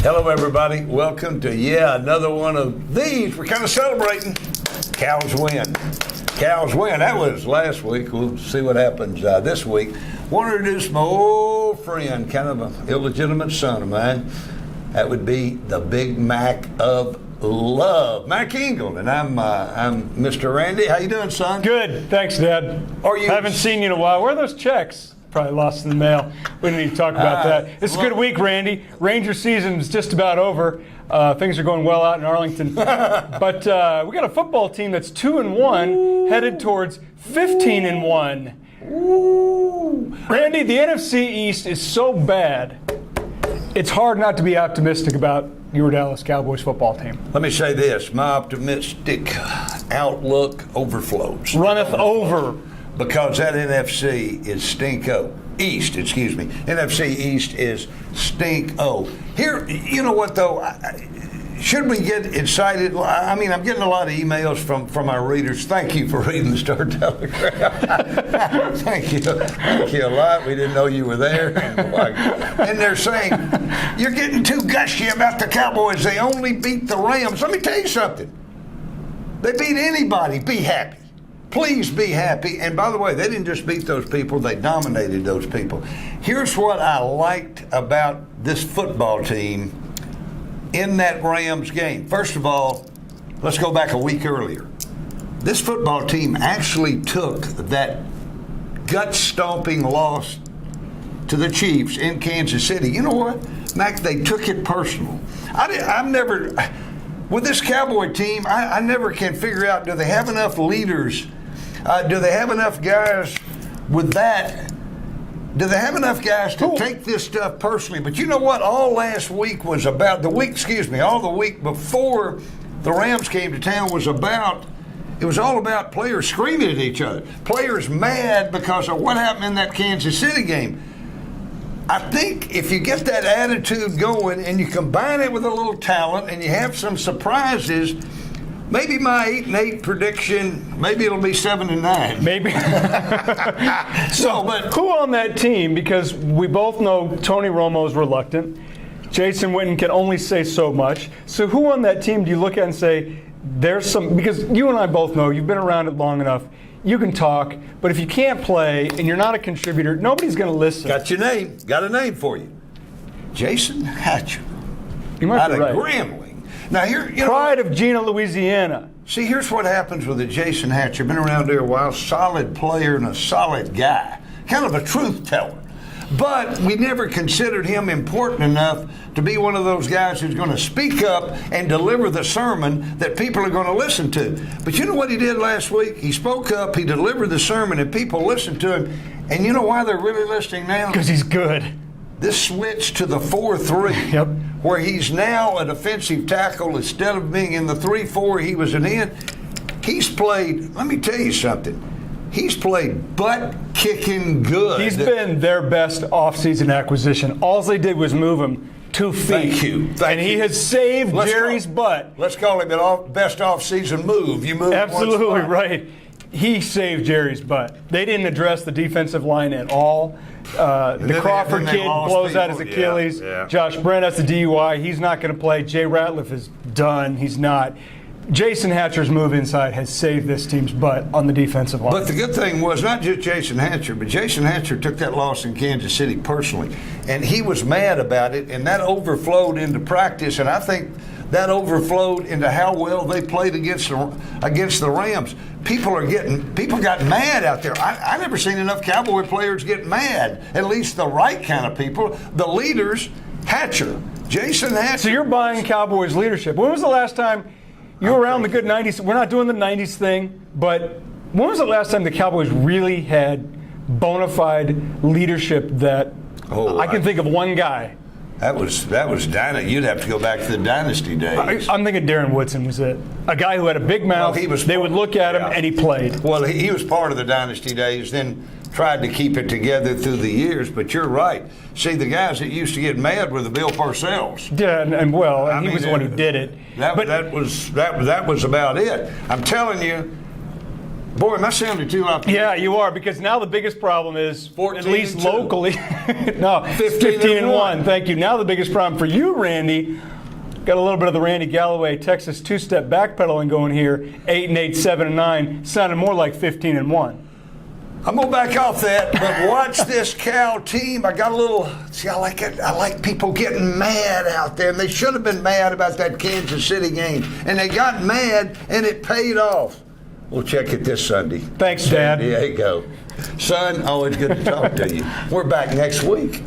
Hello, everybody. Welcome to, another one of these. We're kind of celebrating. Cows win. Cows win. That was last week. We'll see what happens this week. Want to introduce my old friend, kind of an illegitimate son of mine. That would be the Big Mac of love, Mac Ingle, and I'm Mr. Randy. How you doing, son? Good. Thanks, Dad. Haven't seen you in a while. Where are those checks? Probably lost in the mail. We didn't need to talk about that. It's a good week, Randy. Ranger season is just about over. Things are going well out in Arlington. But we got a football team that's 2-1, headed towards 15-1. Ooh. Randy, the NFC East is so bad, it's hard not to be optimistic about your Dallas Cowboys football team. Let me say this. My optimistic outlook overflows. Runneth over. Because that NFC is stink-o. NFC East is stink-o. Here, you know what, though? Should we get excited? I mean, I'm getting a lot of emails from our readers. Thank you for reading the Star-Telegram. Thank you a lot. We didn't know you were there. And they're saying, you're getting too gushy about the Cowboys. They only beat the Rams. Let me tell you something. They beat anybody. Be happy. Please be happy. And by the way, they didn't just beat those people, they dominated those people. Here's what I liked about this football team in that Rams game. First of all, let's go back a week earlier. This football team actually took that gut-stomping loss to the Chiefs in Kansas City. You know what, Mac? They took it personal. I've never, with this Cowboy team, I never can figure out, do they have enough leaders? Do they have enough guys with that? Do they have enough guys to take this stuff personally? But you know what? All the week before the Rams came to town was all about players screaming at each other. Players mad because of what happened in that Kansas City game. I think if you get that attitude going and you combine it with a little talent and you have some surprises, maybe my 8-8 prediction, maybe it'll be 7-9. Maybe. But who on that team? Because we both know Tony Romo's reluctant. Jason Witten can only say so much. So who on that team do you look at and say there's some? Because you and I both know you've been around it long enough. You can talk, but if you can't play and you're not a contributor, nobody's going to listen. Got your name. Got a name for you. Jason Hatcher. You might be right. Out of Grambling. Now here, Pride of Gina, Louisiana. See, here's what happens with a Jason Hatcher. Been around there a while. Solid player and a solid guy. Kind of a truth teller. But we never considered him important enough to be one of those guys who's going to speak up and deliver the sermon that people are going to listen to. But you know what he did last week? He spoke up, he delivered the sermon, and people listened to him. And you know why they're really listening now? Because he's good. This switch to the 4-3, where he's now a defensive tackle instead of being in the 3-4 he was in. He's played, let me tell you something, he's played butt-kicking good. He's been their best offseason acquisition. All they did was move him 2 feet. Thank you. He has saved Jerry's butt. Let's call him the best offseason move. You moved absolutely one spot. Right. He saved Jerry's butt. They didn't address the defensive line at all. The Crawford kid blows out his Achilles. Yeah. Josh Brent has the DUI. He's not going to play. Jay Ratliff is done. He's not. Jason Hatcher's move inside has saved this team's butt on the defensive line. But the good thing was not just Jason Hatcher, but Jason Hatcher took that loss in Kansas City personally. And he was mad about it, and that overflowed into practice. And I think that overflowed into how well they played against the Rams. People got mad out there. I never seen enough Cowboy players get mad. At least the right kind of people. The leaders, Jason Hatcher. So you're buying Cowboys leadership. When was the last time you were around the good 90s? We're not doing the 90s thing, but when was the last time the Cowboys really had bona fide leadership that I can think of one guy? That was Dynasty. You'd have to go back to the Dynasty days. I'm thinking Darren Woodson was it. A guy who had a big mouth. They would look at him, and he played. Well, he was part of the Dynasty days, then tried to keep it together through the years. But you're right. See, the guys that used to get mad were the Bill Parcells. Yeah, he was the one who did it. That was about it. I'm telling you, Boy, am I sounding too optimistic. Yeah, you are, because now the biggest problem is, 14 at least and 2. locally, no, 15 and 1. Thank you. Now the biggest problem for you, Randy, got a little bit of the Randy Galloway Texas two-step backpedaling going here. 8-8, 7-9, sounded more like 15-1. I'm gonna back off that, but watch this Cal team. I got a little. See, I like it. I like people getting mad out there, and they should have been mad about that Kansas City game, and they got mad, and it paid off. We'll check it this Sunday. Thanks, Dad. San Diego. Son, always good to talk to you. We're back next week.